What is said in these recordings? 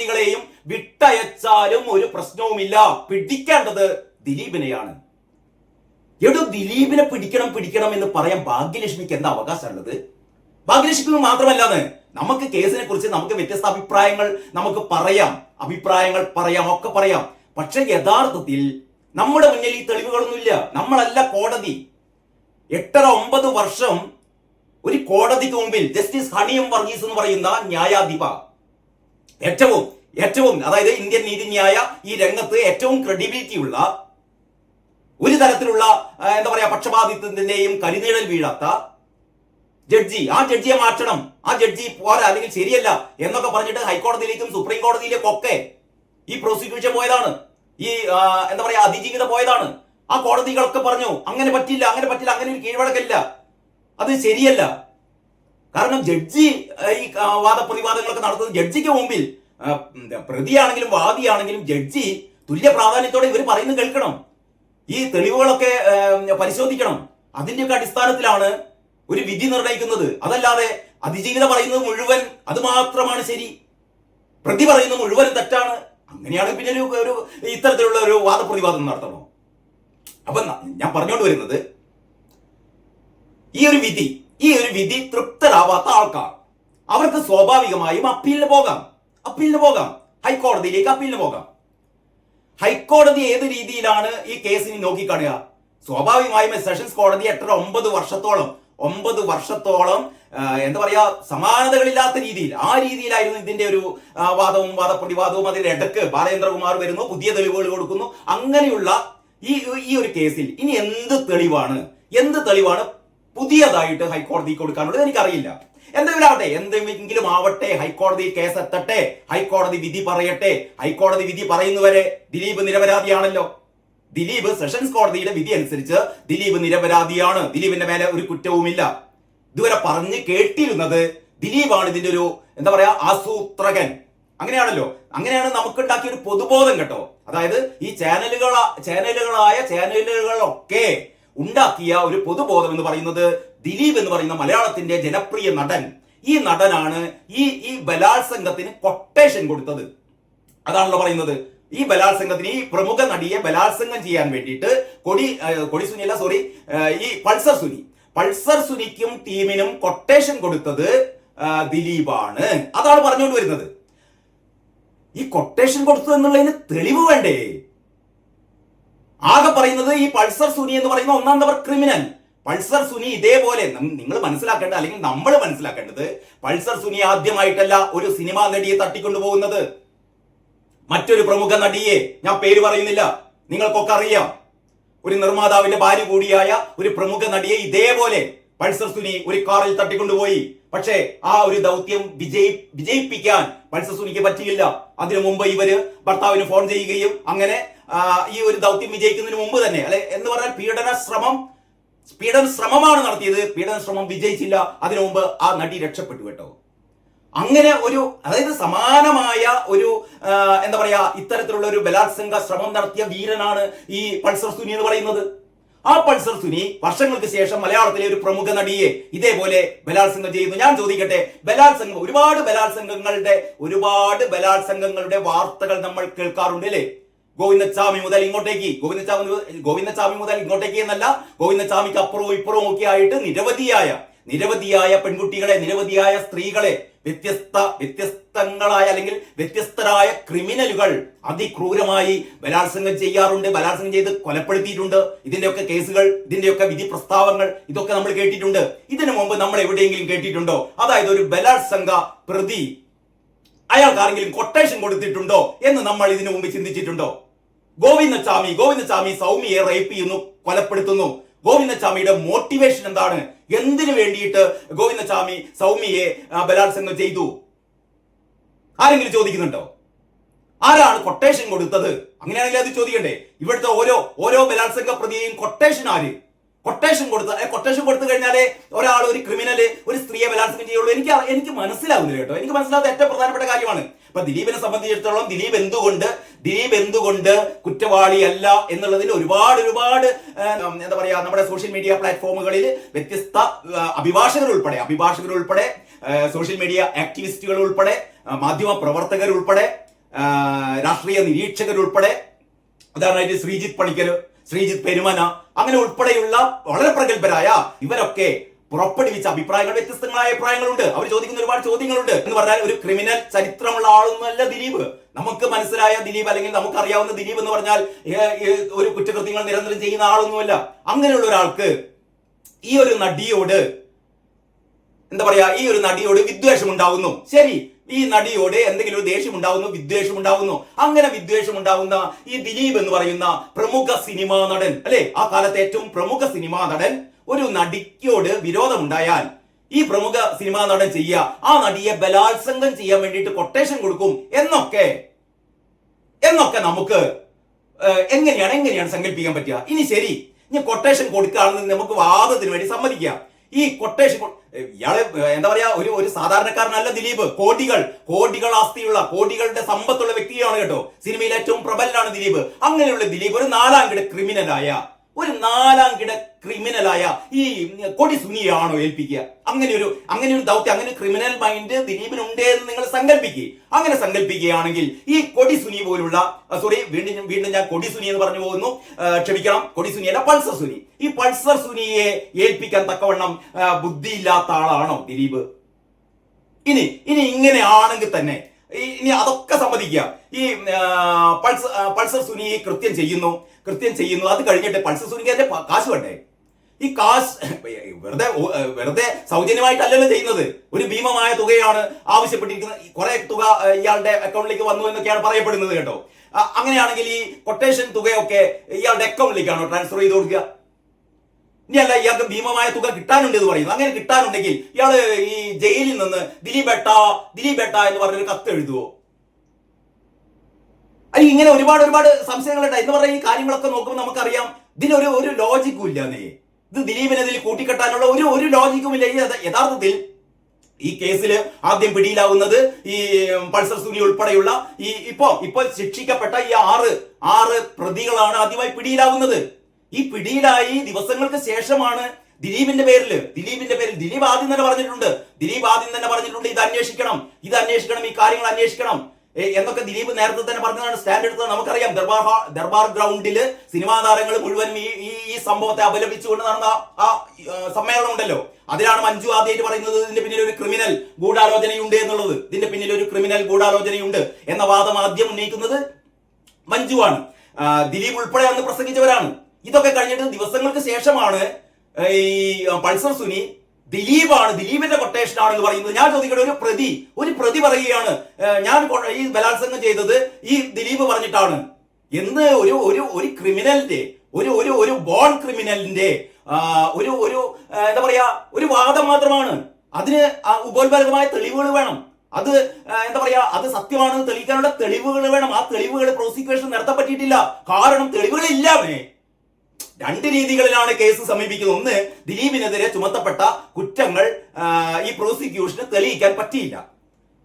കോടതികളെയും വിട്ടയച്ചാലും ഒരു പ്രശ്നവുമില്ല. പിടിക്കേണ്ടത് ദിലീപിനെയാണ്. ദിലീപിനെ പിടിക്കണം എന്ന് പറയാൻ ഭാഗ്യലക്ഷ്മിക്ക് എന്താ അവകാശമുള്ളത്? ഭാഗ്യലക്ഷ്മി മാത്രമല്ലാന്ന് നമുക്ക് കേസിനെ കുറിച്ച് നമുക്ക് വ്യത്യസ്ത അഭിപ്രായങ്ങൾ നമുക്ക് പറയാം, ഒക്കെ പറയാം. പക്ഷെ യഥാർത്ഥത്തിൽ നമ്മുടെ മുന്നിൽ ഈ തെളിവുകളൊന്നുമില്ല. നമ്മളല്ല കോടതി. 8-9 വർഷം ഒരു കോടതിക്ക് മുമ്പിൽ ജസ്റ്റിസ് ഹണിയം വർഗീസ് എന്ന് പറയുന്ന ന്യായാധിപ, ഏറ്റവും അതായത് ഇന്ത്യൻ നീതിന്യായ ഈ രംഗത്ത് ഏറ്റവും ക്രെഡിബിലിറ്റി ഉള്ള, ഒരു തരത്തിലുള്ള എന്താ പറയാ പക്ഷപാതിത്വത്തിന്റെയും കരിനിഴൽ വീഴാത്ത ജഡ്ജി, ആ ജഡ്ജിയെ മാറ്റണം, ആ ജഡ്ജി പോരാ അല്ലെങ്കിൽ ശരിയല്ല എന്നൊക്കെ പറഞ്ഞിട്ട് ഹൈക്കോടതിയിലേക്കും സുപ്രീം കോടതിയിലേക്കും ഒക്കെ ഈ പ്രോസിക്യൂഷൻ പോയതാണ്, ഈ എന്താ പറയാ അതിജീവിത പോയതാണ്. ആ കോടതികളൊക്കെ പറഞ്ഞു അങ്ങനെ പറ്റില്ല, അങ്ങനെ ഒരു കീഴ്വഴക്കമില്ല, അത് ശരിയല്ല. കാരണം ജഡ്ജി ഈ വാദപ്രതിവാദങ്ങളൊക്കെ നടത്തുന്നത് ജഡ്ജിക്ക് മുമ്പിൽ പ്രതിയാണെങ്കിലും വാദിയാണെങ്കിലും ജഡ്ജി തുല്യ പ്രാധാന്യത്തോടെ ഇവർ പറയുന്നത് കേൾക്കണം, ഈ തെളിവുകളൊക്കെ പരിശോധിക്കണം. അതിന്റെയൊക്കെ അടിസ്ഥാനത്തിലാണ് ഒരു വിധി നിർണയിക്കുന്നത്. അതല്ലാതെ അതിജീവിത പറയുന്നത് മുഴുവൻ അത് മാത്രമാണ് ശരി, പ്രതി പറയുന്നത് മുഴുവൻ തെറ്റാണ്, അങ്ങനെയാണ് പിന്നെ ഒരു ഇത്തരത്തിലുള്ള ഒരു വാദപ്രതിവാദം നടത്തണോ? അപ്പൊ ഞാൻ പറഞ്ഞുകൊണ്ട് വരുന്നത്, ഈ ഒരു വിധി തൃപ്തരാവാത്ത ആൾക്കാർ അവർക്ക് സ്വാഭാവികമായും അപ്പീലിന് പോകാം, ഹൈക്കോടതിയിലേക്ക് അപ്പീലിന് പോകാം. ഹൈക്കോടതി ഏത് രീതിയിലാണ് ഈ കേസിനെ നോക്കിക്കാണുക? സ്വാഭാവികമായും സെഷൻസ് കോടതി 9 വർഷത്തോളം എന്താ പറയാ സമാനതകളില്ലാത്ത രീതിയിൽ ആ രീതിയിലായിരുന്നു ഇതിന്റെ ഒരു വാദപ്രതിവാദവും. അതിന്റെ ഇടക്ക് ബാലേന്ദ്രകുമാർ വരുന്നു, പുതിയ തെളിവുകൾ കൊടുക്കുന്നു. അങ്ങനെയുള്ള ഈ ഒരു കേസിൽ ഇനി എന്ത് തെളിവാണ് പുതിയതായിട്ട് ഹൈക്കോടതിക്ക് കൊടുക്കാനുള്ളത് എനിക്കറിയില്ല. എന്തെങ്കിലും ആവട്ടെ, ഹൈക്കോടതി കേസ് എത്തട്ടെ, ഹൈക്കോടതി വിധി പറയട്ടെ. ഹൈക്കോടതി വിധി പറയുന്നവരെ ദിലീപ് നിരപരാധിയാണല്ലോ. ദിലീപ് സെഷൻസ് കോടതിയുടെ വിധി അനുസരിച്ച് ദിലീപ് നിരപരാധിയാണ്, ദിലീപിന്റെ മേലെ ഒരു കുറ്റവുമില്ല. ഇതുവരെ പറഞ്ഞു കേട്ടിരുന്നത് ദിലീപാണ് ഇതിന്റെ ഒരു എന്താ പറയാ ആസൂത്രകൻ. അങ്ങനെയാണല്ലോ, അങ്ങനെയാണ് നമുക്കുണ്ടാക്കിയ ഒരു പൊതുബോധം കേട്ടോ. അതായത് ഈ ചാനലുകളൊക്കെ ഉണ്ടാക്കിയ ഒരു പൊതുബോധം എന്ന് പറയുന്നത് ദിലീപ് എന്ന് പറയുന്ന മലയാളത്തിന്റെ ജനപ്രിയ നടൻ, ഈ നടനാണ് ഈ ബലാത്സംഗത്തിന് കൊട്ടേഷൻ കൊടുത്തത്. അതാണല്ലോ പറയുന്നത്. ഈ ബലാത്സംഗത്തിന്, ഈ പ്രമുഖ നടിയെ ബലാത്സംഗം ചെയ്യാൻ വേണ്ടിയിട്ട് ഈ പൾസർ സുനിക്കും ടീമിനും കൊട്ടേഷൻ കൊടുത്തത് ദിലീപാണ്. അതാണ് പറഞ്ഞുകൊണ്ട് വരുന്നത്. ഈ കൊട്ടേഷൻ കൊടുത്തു എന്നുള്ളതിന് തെളിവ് വേണ്ടേ? ആകെ പറയുന്നത് ഈ പൾസർ സുനി എന്ന് പറയുന്ന 1ാം നമ്പർ ക്രിമിനൽ. പൾസർ സുനി ഇതേപോലെ നിങ്ങൾ മനസ്സിലാക്കേണ്ടത്, അല്ലെങ്കിൽ നമ്മൾ മനസ്സിലാക്കേണ്ടത്, പൾസർ സുനി ആദ്യമായിട്ടല്ല ഒരു സിനിമാ നടിയെ തട്ടിക്കൊണ്ടുപോകുന്നത്. മറ്റൊരു പ്രമുഖ നടിയെ, ഞാൻ പേര് പറയുന്നില്ല, നിങ്ങൾക്കൊക്കെ അറിയാം, ഒരു നിർമ്മാതാവിന്റെ ഭാര്യ കൂടിയായ ഒരു പ്രമുഖ നടിയെ ഇതേപോലെ പൾസർ സുനി ഒരു കാറിൽ തട്ടിക്കൊണ്ടുപോയി. പക്ഷേ ആ ഒരു ദൗത്യം വിജയിപ്പിക്കാൻ പൾസർ സുനിക്ക് പറ്റിയില്ല. അതിനു മുമ്പ് ഇവര് ഭർത്താവിന് ഫോൺ ചെയ്യുകയും അങ്ങനെ ഈ ഒരു ദൗത്യം വിജയിക്കുന്നതിന് മുമ്പ് തന്നെ, എന്ന് പറഞ്ഞാൽ പീഡന ശ്രമമാണ് നടത്തിയത്. പീഡന ശ്രമം വിജയിച്ചില്ല. അതിനു മുമ്പ് ആ നടി രക്ഷപ്പെട്ടു കേട്ടോ. അങ്ങനെ അതായത് സമാനമായ ഒരു എന്താ പറയാ ഇത്തരത്തിലുള്ള ഒരു ബലാത്സംഗ ശ്രമം നടത്തിയ വീരനാണ് ഈ പൾസർ സുനി എന്ന് പറയുന്നത്. ആ പൾസർ സുനി വർഷങ്ങൾക്ക് ശേഷം മലയാളത്തിലെ ഒരു പ്രമുഖ നടിയെ ഇതേപോലെ ബലാത്സംഗം ചെയ്യുന്നു. ഞാൻ ചോദിക്കട്ടെ, ഒരുപാട് ബലാത്സംഗങ്ങളുടെ വാർത്തകൾ നമ്മൾ കേൾക്കാറുണ്ട് അല്ലേ? ഗോവിന്ദച്ചാമി മുതൽ ഇങ്ങോട്ടേക്ക് എന്നല്ല, ഗോവിന്ദച്ചാമിക്ക് അപ്പുറവും ഇപ്പുറവും ഒക്കെ ആയിട്ട് നിരവധിയായ പെൺകുട്ടികളെ, നിരവധിയായ സ്ത്രീകളെ, വ്യത്യസ്തങ്ങളായ അല്ലെങ്കിൽ വ്യത്യസ്തരായ ക്രിമിനലുകൾ അതിക്രൂരമായി ബലാത്സംഗം ചെയ്യാറുണ്ട്, ബലാത്സംഗം ചെയ്ത് കൊലപ്പെടുത്തിയിട്ടുണ്ട്. ഇതിന്റെയൊക്കെ കേസുകൾ, ഇതിന്റെയൊക്കെ വിധി പ്രസ്താവങ്ങൾ ഇതൊക്കെ നമ്മൾ കേട്ടിട്ടുണ്ട്. ഇതിനു മുമ്പ് നമ്മൾ എവിടെയെങ്കിലും കേട്ടിട്ടുണ്ടോ? അതായത് ഒരു ബലാത്സംഗ പ്രതി അയാൾക്ക് ആരെങ്കിലും കൊട്ടേഷൻ കൊടുത്തിട്ടുണ്ടോ എന്ന് നമ്മൾ ഇതിനു മുമ്പ് ചിന്തിച്ചിട്ടുണ്ടോ? ഗോവിന്ദച്ചാമി സൗമ്യയെ റേപ്പ് ചെയ്യുന്നു, കൊലപ്പെടുത്തുന്നു. ഗോവിന്ദച്ചാമിയുടെ മോട്ടിവേഷൻ എന്താണ്? എന്തിനു വേണ്ടിയിട്ട് ഗോവിന്ദച്ചാമി സൗമ്യയെ ബലാത്സംഗം ചെയ്തു? ആരെങ്കിലും ചോദിക്കുന്നുണ്ടോ? ആരാണ് കൊട്ടേഷൻ കൊടുത്തത്? അങ്ങനെയാണെങ്കിൽ അത് ചോദിക്കണ്ടേ? ഇവിടുത്തെ ഓരോ ബലാത്സംഗ പ്രതിയെയും കൊട്ടേഷൻ കൊടുത്തു കഴിഞ്ഞാലേ ഒരാൾ, ഒരു ക്രിമിനല് ഒരു സ്ത്രീയെ ബലാത്സംഗം ചെയ്യുള്ളൂ. എനിക്ക് മനസ്സിലാവുന്നില്ല കേട്ടോ. എനിക്ക് മനസ്സിലാവുന്ന ഏറ്റവും പ്രധാനപ്പെട്ട കാര്യമാണ്. ഇപ്പൊ ദിലീപിനെ സംബന്ധിച്ചിടത്തോളം ദിലീപ് എന്തുകൊണ്ട് കുറ്റവാളിയല്ല എന്നുള്ളതിൽ ഒരുപാട് എന്താ പറയാ നമ്മുടെ സോഷ്യൽ മീഡിയ പ്ലാറ്റ്ഫോമുകളിൽ വ്യത്യസ്ത അഭിഭാഷകർ ഉൾപ്പെടെ സോഷ്യൽ മീഡിയ ആക്ടിവിസ്റ്റുകൾ ഉൾപ്പെടെ മാധ്യമ പ്രവർത്തകർ ഉൾപ്പെടെ രാഷ്ട്രീയ നിരീക്ഷകരുൾപ്പെടെ, ഉദാഹരണമായിട്ട് ശ്രീജിത്ത് പണിക്കർ, ശ്രീജിത്ത് പെരുമന, അങ്ങനെ ഉൾപ്പെടെയുള്ള വളരെ പ്രഗത്ഭരായ ഇവരൊക്കെ പുറപ്പെടുവിച്ച അഭിപ്രായങ്ങൾ, വ്യത്യസ്തങ്ങളായ അഭിപ്രായങ്ങളുണ്ട്. അവർ ചോദിക്കുന്ന ഒരുപാട് ചോദ്യങ്ങളുണ്ട്. എന്ന് പറഞ്ഞാൽ ഒരു ക്രിമിനൽ ചരിത്രമുള്ള ആളൊന്നുമല്ല ദിലീപ്. നമുക്ക് മനസ്സിലായ ദിലീപ്, അല്ലെങ്കിൽ നമുക്കറിയാവുന്ന ദിലീപ് എന്ന് പറഞ്ഞാൽ ഒരു കുറ്റകൃത്യങ്ങൾ നിരന്തരം ചെയ്യുന്ന ആളൊന്നുമല്ല. അങ്ങനെയുള്ള ഒരാൾക്ക് ഈ ഒരു നടിയോട് എന്താ പറയാ, ഈ ഒരു നടിയോട് വിദ്വേഷം ഉണ്ടാവുന്നു. ശരി, ഈ നടിയോട് എന്തെങ്കിലും ഒരു ദേഷ്യം ഉണ്ടാവുന്നു, വിദ്വേഷം ഉണ്ടാവുന്നു. അങ്ങനെ വിദ്വേഷം ഉണ്ടാവുന്ന ഈ ദിലീപ് എന്ന് പറയുന്ന പ്രമുഖ സിനിമാ നടൻ, അല്ലെ, ആ കാലത്തെ ഏറ്റവും പ്രമുഖ സിനിമാ നടൻ, ഒരു നടിയോട് വിരോധമുണ്ടായാൽ ഈ പ്രമുഖ സിനിമാ നടൻ ചെയ്യുക, ആ നടിയെ ബലാത്സംഗം ചെയ്യാൻ വേണ്ടിയിട്ട് കൊട്ടേഷൻ കൊടുക്കും എന്നൊക്കെ നമുക്ക് എങ്ങനെയാണ് സങ്കല്പിക്കാൻ പറ്റുക? ഇനി ശരി, ഇനി കൊട്ടേഷൻ കൊടുക്കുകയാണെന്ന് നമുക്ക് വാദത്തിന് വേണ്ടി സമ്മതിക്കാം. ഈ കൊട്ടേഷൻ ഇയാള് എന്താ പറയാ, ഒരു സാധാരണക്കാരനല്ല ദിലീപ്. കോടികൾ ആസ്തിയുള്ള, കോടികളുടെ സമ്പത്തുള്ള വ്യക്തിയാണ് കേട്ടോ. സിനിമയിൽ ഏറ്റവും പ്രബലനാണ് ദിലീപ്. അങ്ങനെയുള്ള ദിലീപ് ഒരു നാലാംകിട ക്രിമിനലായ ഈ കൊടി സുനിയാണോ ഏൽപ്പിക്കുക? അങ്ങനെ ഒരു ദൗത്യം, അങ്ങനെ ഒരു ക്രിമിനൽ മൈൻഡ് ദിലീപിനുണ്ട് എന്ന് നിങ്ങൾ സങ്കല്പിക്കുക. അങ്ങനെ സങ്കല്പിക്കുകയാണെങ്കിൽ ഈ കൊടി സുനി പോലുള്ള, വീണ്ടും ഞാൻ കൊടി സുനി എന്ന് പറഞ്ഞു പോകുന്നു, ക്ഷമിക്കണം, കൊടി സുനിയല്ല, പൾസർ സുനി. ഈ പൾസർ സുനിയെ ഏൽപ്പിക്കാൻ തക്കവണ്ണം ബുദ്ധിയില്ലാത്ത ആളാണോ ദിലീപ്? ഇനി ഇങ്ങനെ ആണെങ്കിൽ തന്നെ ഇനി അതൊക്കെ സമ്മതിക്കുക. ഈ പൾസർ സുനി കൃത്യം ചെയ്യുന്നു. അത് കഴിഞ്ഞിട്ട് പൾസർ സുനിക്ക് അതിന്റെ കാശ് വേണ്ടേ? ഈ കാശ് വെറുതെ സൗജന്യമായിട്ടല്ലല്ലോ ചെയ്യുന്നത്. ഒരു ഭീമമായ തുകയാണ് ആവശ്യപ്പെട്ടിരിക്കുന്നത്. കുറെ തുക ഇയാളുടെ അക്കൗണ്ടിലേക്ക് വന്നു എന്നൊക്കെയാണ് പറയപ്പെടുന്നത് കേട്ടോ. അങ്ങനെയാണെങ്കിൽ ഈ കൊട്ടേഷൻ തുകയൊക്കെ ഇയാളുടെ അക്കൗണ്ടിലേക്കാണോ ട്രാൻസ്ഫർ ചെയ്ത് കൊടുക്കുക? ഇനിയല്ല, ഇയാൾക്ക് ഭീമമായ തുക കിട്ടാനുണ്ട് എന്ന് പറയുന്നു. അങ്ങനെ കിട്ടാനുണ്ടെങ്കിൽ ഇയാള് ഈ ജയിലിൽ നിന്ന് ദിലീപേട്ട എന്ന് പറഞ്ഞൊരു കത്ത് എഴുതുവോ? അല്ല, ഇങ്ങനെ ഒരുപാട് സംശയങ്ങളുണ്ട്. എന്ന് പറഞ്ഞ ഈ കാര്യങ്ങളൊക്കെ നോക്കുമ്പോൾ നമുക്കറിയാം ഇതിനൊരു ലോജിക്കും ഇല്ലെന്നേ. ഇത് ദിലീപിനെതിൽ കൂട്ടിക്കെട്ടാനുള്ള ഒരു ലോജിക്കും ഇല്ല. യഥാർത്ഥത്തിൽ ഈ കേസിൽ ആദ്യം പിടിയിലാവുന്നത് ഈ പൾസർ സുനി ഉൾപ്പെടെയുള്ള ഇപ്പോൾ ശിക്ഷിക്കപ്പെട്ട ഈ ആറ് പ്രതികളാണ് ആദ്യമായി പിടിയിലാവുന്നത്. ഈ പിടിയിലായി ദിവസങ്ങൾക്ക് ശേഷമാണ് ദിലീപിന്റെ പേരിൽ ദിലീപ് ആദ്യം തന്നെ പറഞ്ഞിട്ടുണ്ട് ഇത് അന്വേഷിക്കണം, ഈ കാര്യങ്ങൾ അന്വേഷിക്കണം എന്നൊക്കെ ദിലീപ് നേരത്തെ തന്നെ പറഞ്ഞതാണ്. സ്റ്റാൻഡ് എടുത്തത് നമുക്കറിയാം. ദർബാർ ഗ്രൗണ്ടില് സിനിമാ താരങ്ങൾ മുഴുവനും ഈ സംഭവത്തെ അപലപിച്ചുകൊണ്ട് നടന്ന ആ സമ്മേളനം ഉണ്ടല്ലോ, അതിലാണ് മഞ്ജു ആദ്യമായിട്ട് പറയുന്നത് ഇതിന്റെ പിന്നിൽ ഒരു ക്രിമിനൽ ഗൂഢാലോചനയുണ്ട് എന്നുള്ളത്. ഇതിന്റെ പിന്നിൽ ഒരു ക്രിമിനൽ ഗൂഢാലോചനയുണ്ട് എന്ന വാദം ആദ്യം ഉന്നയിക്കുന്നത് മഞ്ജുവാണ്. ദിലീപ് ഉൾപ്പെടെ അന്ന് പ്രസംഗിച്ചവരാണ്. ഇതൊക്കെ കഴിഞ്ഞിട്ട് ദിവസങ്ങൾക്ക് ശേഷമാണ് ഈ പൾസർ സുനി ദിലീപിന്റെ കൊട്ടേഷൻ ആണെന്ന് പറയുന്നത്. ഞാൻ ചോദിക്കട്ടെ, ഒരു പ്രതി പറയുകയാണ് ഞാൻ ഈ ബലാത്സംഗം ചെയ്തത് ഈ ദിലീപ് പറഞ്ഞിട്ടാണ് എന്ന്. ഒരു ക്രിമിനലിന്റെ ഒരു ബോൺ ക്രിമിനലിന്റെ എന്താ പറയാ, ഒരു വാദം മാത്രമാണ്. അതിന് ഉപോത്ബലകമായ തെളിവുകൾ വേണം. അത് എന്താ പറയാ, അത് സത്യമാണെന്ന് തെളിയിക്കാനുള്ള തെളിവുകൾ വേണം. ആ തെളിവുകൾ പ്രോസിക്യൂഷൻ നടത്താൻ പറ്റിയിട്ടില്ല. കാരണം തെളിവുകളില്ലാമേ. രണ്ട് രീതികളിലാണ് കേസ് സമീപിക്കുന്നത്. ഒന്ന്, ദിലീപിനെതിരെ ചുമത്തപ്പെട്ട കുറ്റങ്ങൾ ഈ പ്രോസിക്യൂഷന് തെളിയിക്കാൻ പറ്റിയില്ല.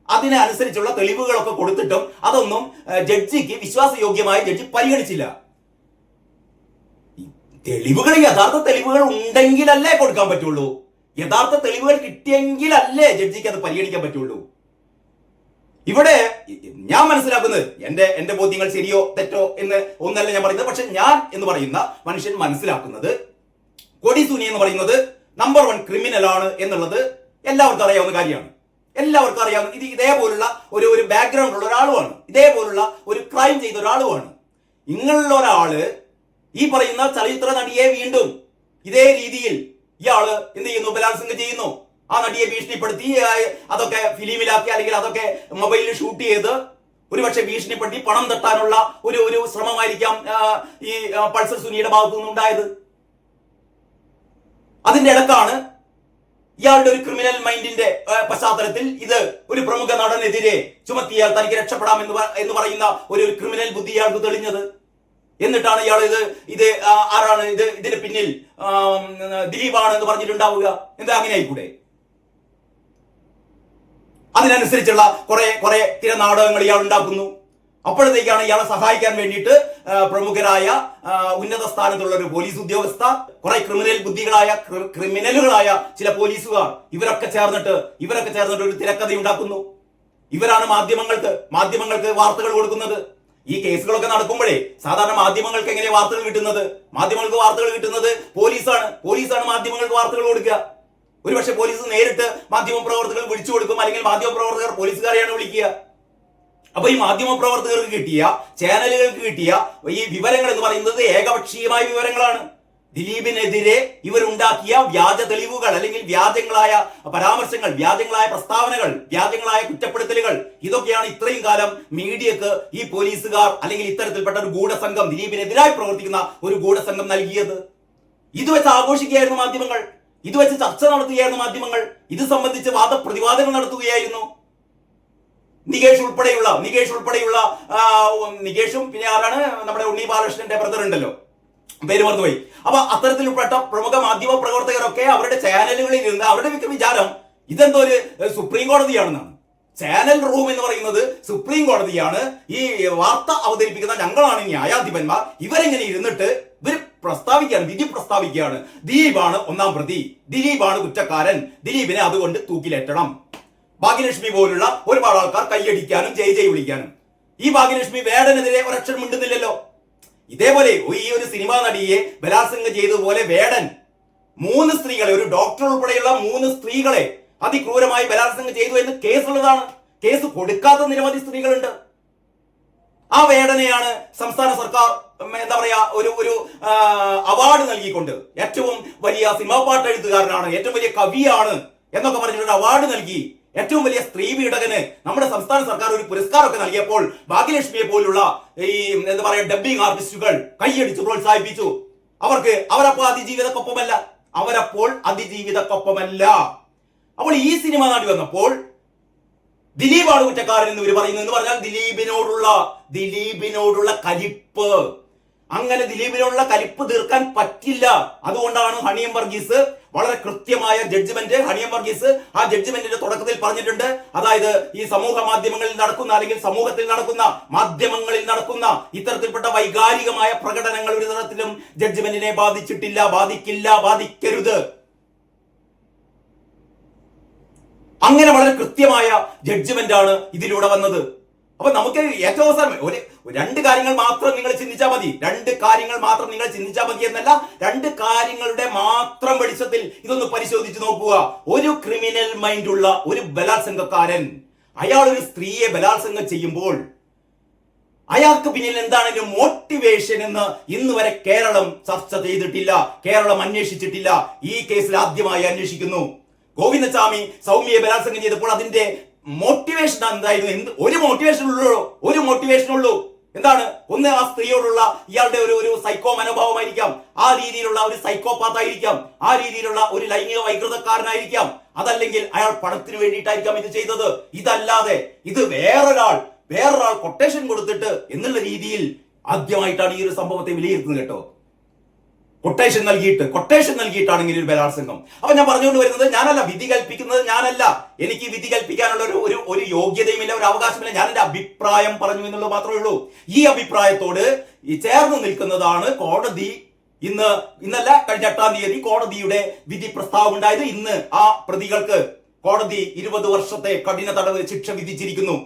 അതിനനുസരിച്ചുള്ള തെളിവുകളൊക്കെ കൊടുത്തിട്ടും അതൊന്നും ജഡ്ജിക്ക് വിശ്വാസയോഗ്യമായി ജഡ്ജി പരിഗണിച്ചില്ല. യഥാർത്ഥ തെളിവുകൾ ഉണ്ടെങ്കിലല്ലേ കൊടുക്കാൻ പറ്റുള്ളൂ. യഥാർത്ഥ തെളിവുകൾ കിട്ടിയെങ്കിലല്ലേ ജഡ്ജിക്ക് അത് പരിഗണിക്കാൻ പറ്റുള്ളൂ. ഇവിടെ ഞാൻ മനസ്സിലാക്കുന്നത്, എന്റെ ബോധ്യങ്ങൾ ശരിയോ തെറ്റോ എന്ന് ഒന്നല്ല ഞാൻ പറയുന്നത്. പക്ഷെ ഞാൻ എന്ന് പറയുന്ന മനുഷ്യൻ മനസ്സിലാക്കുന്നത് കൊടി സുനി എന്ന് പറയുന്നത് നമ്പർ 1 ക്രിമിനൽ ആണ് എന്നുള്ളത് എല്ലാവർക്കും അറിയാവുന്ന കാര്യമാണ്. എല്ലാവർക്കും അറിയാവുന്ന, ഇതേപോലുള്ള ഒരു ബാക്ക്ഗ്രൗണ്ട് ഉള്ള ഒരാളുമാണ്, ഇതേപോലുള്ള ഒരു ക്രൈം ചെയ്ത ഒരാളുമാണ്. ഇങ്ങനെയുള്ള ഒരാള് ഈ പറയുന്ന ചലച്ചിത്ര നടിയെ വീണ്ടും ഇതേ രീതിയിൽ ഇയാള് എന്ത് ചെയ്യുന്നു, ബലാത്സംഗം ചെയ്യുന്നു. ആ നടിയെ ഭീഷണിപ്പെടുത്തി അതൊക്കെ ഫിലിമിലാക്കി, അല്ലെങ്കിൽ അതൊക്കെ മൊബൈലിൽ ഷൂട്ട് ചെയ്ത് ഒരുപക്ഷെ ഭീഷണിപ്പെടുത്തി പണം തട്ടാനുള്ള ഒരു ശ്രമമായിരിക്കാം ഈ പൾസർ സുനിയുടെ ഭാഗത്തു നിന്നുണ്ടായത്. അതിന്റെ ഇടക്കാണ് ഇയാളുടെ ഒരു ക്രിമിനൽ മൈൻഡിന്റെ പശ്ചാത്തലത്തിൽ ഇത് ഒരു പ്രമുഖ നടനെതിരെ ചുമത്തിയാൽ തനിക്ക് രക്ഷപ്പെടാം എന്ന് പറയുന്ന ഒരു ക്രിമിനൽ ബുദ്ധി ഇയാൾക്ക് തെളിഞ്ഞത്. എന്നിട്ടാണ് ഇയാൾ ഇത് ആരാണ് ഇതിന് പിന്നിൽ ദിലീപാണ് എന്ന് പറഞ്ഞിട്ടുണ്ടാവുക. എന്താ അങ്ങനെ ആയിക്കൂടെ? അതിനനുസരിച്ചുള്ള കുറെ തിരനാടകങ്ങൾ ഇയാൾ ഉണ്ടാക്കുന്നു. അപ്പോഴത്തേക്കാണ് ഇയാളെ സഹായിക്കാൻ വേണ്ടിയിട്ട് പ്രമുഖരായ ഉന്നത സ്ഥാനത്തുള്ള ഒരു പോലീസ് ഉദ്യോഗസ്ഥ, കുറെ ക്രിമിനലുകളായ ചില പോലീസുകാർ, ഇവരൊക്കെ ചേർന്നിട്ട് ഒരു തിരക്കഥ ഉണ്ടാക്കുന്നു. ഇവരാണ് മാധ്യമങ്ങൾക്ക് വാർത്തകൾ കൊടുക്കുന്നത്. ഈ കേസുകളൊക്കെ നടക്കുമ്പോഴേ സാധാരണ മാധ്യമങ്ങൾക്ക് എങ്ങനെ വാർത്തകൾ കിട്ടുന്നത്? മാധ്യമങ്ങൾക്ക് വാർത്തകൾ കിട്ടുന്നത് പോലീസാണ് മാധ്യമങ്ങൾക്ക് വാർത്തകൾ കൊടുക്കുക. ഒരുപക്ഷെ പോലീസ് നേരിട്ട് മാധ്യമപ്രവർത്തകർ വിളിച്ചു കൊടുക്കും, അല്ലെങ്കിൽ മാധ്യമപ്രവർത്തകർ പോലീസുകാരെയാണ് വിളിക്കുക. അപ്പൊ ഈ മാധ്യമപ്രവർത്തകർക്ക് കിട്ടിയ, ചാനലുകൾക്ക് കിട്ടിയ ഈ വിവരങ്ങൾ എന്ന് പറയുന്നത് ഏകപക്ഷീയമായ വിവരങ്ങളാണ്. ദിലീപിനെതിരെ ഇവരുണ്ടാക്കിയ വ്യാജ തെളിവുകൾ, അല്ലെങ്കിൽ വ്യാജങ്ങളായ പരാമർശങ്ങൾ, വ്യാജങ്ങളായ പ്രസ്താവനകൾ, വ്യാജങ്ങളായ കുറ്റപ്പെടുത്തലുകൾ, ഇതൊക്കെയാണ് ഇത്രയും കാലം മീഡിയക്ക് ഈ പോലീസുകാർ അല്ലെങ്കിൽ ഇത്തരത്തിൽപ്പെട്ട ഒരു ഗൂഢസംഘം, ദിലീപിനെതിരായി പ്രവർത്തിക്കുന്ന ഒരു ഗൂഢസംഘം നൽകിയത്. ഇത് വെച്ച് ആഘോഷിക്കുകയായിരുന്നു മാധ്യമങ്ങൾ, ഇത് വെച്ച് ചർച്ച നടത്തുകയായിരുന്നു മാധ്യമങ്ങൾ, ഇത് സംബന്ധിച്ച് വാദപ്രതിവാദങ്ങൾ നടത്തുകയായിരുന്നു. നികേഷ് ഉൾപ്പെടെയുള്ള നികേഷും പിന്നെ ആരാണ്, നമ്മുടെ ഉണ്ണി ബാലകൃഷ്ണന്റെ ബ്രദർ ഉണ്ടല്ലോ, പേര് മറന്നുപോയി. അപ്പൊ അത്തരത്തിൽപ്പെട്ട പ്രമുഖ മാധ്യമ പ്രവർത്തകരൊക്കെ അവരുടെ ചാനലുകളിൽ ഇരുന്ന് അവരുടെ വിചാരം ഇതെന്തോ ഒരു സുപ്രീം കോടതിയാണെന്നാണ്. ചാനൽ റൂം എന്ന് പറയുന്നത് സുപ്രീം കോടതിയാണ്, ഈ വാർത്ത അവതരിപ്പിക്കുന്ന ഞങ്ങളാണ് ന്യായാധിപന്മാർ, ഇവരെങ്ങനെ ഇരുന്നിട്ട് വിധി പ്രസ്താവിക്കുകയാണ്. ദിലീപാണ് ഒന്നാം പ്രതി, ദിലീപാണ് കുറ്റക്കാരൻ, ദിലീപിനെ അതുകൊണ്ട് തൂക്കിലേറ്റണം. ഭാഗ്യലക്ഷ്മി പോലുള്ള ഒരുപാട് ആൾക്കാർ കൈയടിക്കാനും ജയ് വിളിക്കാനും. ഈ ഭാഗ്യലക്ഷ്മി വേടനെതിരെ ഒരക്ഷരം മിണ്ടുന്നില്ലല്ലോ. ഇതേപോലെ ഈ ഒരു സിനിമാ നടിയെ ബലാത്സംഗം ചെയ്തതുപോലെ വേടൻ 3 സ്ത്രീകളെ, ഒരു ഡോക്ടർ ഉൾപ്പെടെയുള്ള 3 സ്ത്രീകളെ അതിക്രൂരമായി ബലാത്സംഗം ചെയ്തു എന്ന് കേസുള്ളതാണ്. കേസ് കൊടുക്കാത്ത നിരവധി സ്ത്രീകളുണ്ട്. ആ വേടനെയാണ് സംസ്ഥാന സർക്കാർ എന്താ പറയാ ഒരു അവാർഡ് നൽകിക്കൊണ്ട്, ഏറ്റവും വലിയ സിനിമാ പാട്ട് എഴുത്തുകാരനാണ്, ഏറ്റവും വലിയ കവിയാണ് എന്നൊക്കെ പറഞ്ഞിട്ട് അവാർഡ് നൽകി, ഏറ്റവും വലിയ സ്ത്രീ പീഡകന് നമ്മുടെ സംസ്ഥാന സർക്കാർ ഒരു പുരസ്കാരമൊക്കെ നൽകിയപ്പോൾ ഭാഗ്യലക്ഷ്മിയെ പോലുള്ള ഈ എന്താ പറയാ ഡബ്ബിംഗ് ആർട്ടിസ്റ്റുകൾ കൈയടിച്ചു പ്രോത്സാഹിപ്പിച്ചു. അവരപ്പോൾ അതിജീവിതക്കൊപ്പമല്ല. അപ്പോൾ ഈ സിനിമ നടി വന്നപ്പോൾ ദിലീപാണ് കുറ്റക്കാരൻ എന്ന് ഇവർ പറയുന്നു. എന്ന് പറഞ്ഞാൽ ദിലീപിനോടുള്ള കലിപ്പ്, അങ്ങനെ ദിലീപിനോടുള്ള കലിപ്പ് തീർക്കാൻ പറ്റില്ല. അതുകൊണ്ടാണ് ഹണിയം വർഗീസ് വളരെ കൃത്യമായ ജഡ്ജ്മെന്റ്, ഹണിയം വർഗീസ് ആ ജഡ്ജ്മെന്റിന്റെ തുടക്കത്തിൽ പറഞ്ഞിട്ടുണ്ട്. അതായത് ഈ സമൂഹ മാധ്യമങ്ങളിൽ നടക്കുന്ന, അല്ലെങ്കിൽ സമൂഹത്തിൽ നടക്കുന്ന, മാധ്യമങ്ങളിൽ നടക്കുന്ന ഇത്തരത്തിൽപ്പെട്ട വൈകാരികമായ പ്രകടനങ്ങൾ ഒരു തരത്തിലും ജഡ്ജ്മെന്റിനെ ബാധിച്ചിട്ടില്ല, ബാധിക്കില്ല, ബാധിക്കരുത്. അങ്ങനെ വളരെ കൃത്യമായ ജഡ്ജ്മെന്റ് ആണ് ഇതിലൂടെ വന്നത്. അപ്പൊ നമുക്ക് ഏറ്റവും അവസാനം 2 കാര്യങ്ങൾ മാത്രം നിങ്ങൾ ചിന്തിച്ചാൽ മതി. 2 കാര്യങ്ങൾ മാത്രം നിങ്ങൾ ചിന്തിച്ചാൽ മതി എന്നല്ല, 2 കാര്യങ്ങളുടെ മാത്രം വെളിച്ചത്തിൽ ഇതൊന്ന് പരിശോധിച്ച് നോക്കുക. ഒരു ക്രിമിനൽ മൈൻഡ് ഉള്ള ഒരു ബലാത്സംഗക്കാരൻ, അയാൾ ഒരു സ്ത്രീയെ ബലാത്സംഗം ചെയ്യുമ്പോൾ അയാൾക്ക് പിന്നിൽ എന്താണ് മോട്ടിവേഷൻ എന്ന് ഇന്ന് വരെ കേരളം ചർച്ച ചെയ്തിട്ടില്ല, കേരളം അന്വേഷിച്ചിട്ടില്ല. ഈ കേസിൽ ആദ്യമായി അന്വേഷിക്കുന്നു. ഗോവിന്ദസ്വാമി സൗമ്യയെ ബലാത്സംഗം ചെയ്തപ്പോൾ അതിന്റെ മോട്ടിവേഷൻ എന്തായിരുന്നു? ഒരു മോട്ടിവേഷൻ ഉള്ളൂ. എന്താണ്? ഒന്ന്, ആ സ്ത്രീയോടുള്ള ഇയാളുടെ ഒരു സൈക്കോ മനോഭാവമായിരിക്കാം, ആ രീതിയിലുള്ള ഒരു സൈക്കോപാത്ത് ആയിരിക്കാം, ആ രീതിയിലുള്ള ഒരു ലൈംഗിക വൈകൃതക്കാരനായിരിക്കാം, അതല്ലെങ്കിൽ അയാൾ പണത്തിന് വേണ്ടിയിട്ടായിരിക്കാം ഇത് ചെയ്തത്. ഇതല്ലാതെ ഇത് വേറൊരാൾ കൊട്ടേഷൻ കൊടുത്തിട്ട് എന്നുള്ള രീതിയിൽ ആദ്യമായിട്ടാണ് ഈ ഒരു സംഭവത്തെ വിലയിരുത്തുന്നത് കേട്ടോ. കൊട്ടേഷൻ നൽകിയിട്ടാണ് ഇങ്ങനെ ഒരു ബലാത്സംഗം. അപ്പൊ ഞാൻ പറഞ്ഞുകൊണ്ട് വരുന്നത്, ഞാനല്ല വിധി കൽപ്പിക്കുന്നത്, ഞാനല്ല, എനിക്ക് വിധി കൽപ്പിക്കാനുള്ള ഒരു യോഗ്യതയുമില്ല, ഒരു അവകാശമില്ല. ഞാൻ എന്റെ അഭിപ്രായം പറഞ്ഞു എന്നുള്ളത് മാത്രമേ ഉള്ളൂ. ഈ അഭിപ്രായത്തോട് ചേർന്ന് നിൽക്കുന്നതാണ് കോടതി. ഇന്നല്ല, കഴിഞ്ഞ 8-ാം തീയതി കോടതിയുടെ വിധി പ്രസ്താവം ഉണ്ടായത്. ഇന്ന് ആ പ്രതികൾക്ക് കോടതി 20 വർഷത്തെ കഠിന തടവ് ശിക്ഷ വിധിച്ചിരിക്കുന്നു.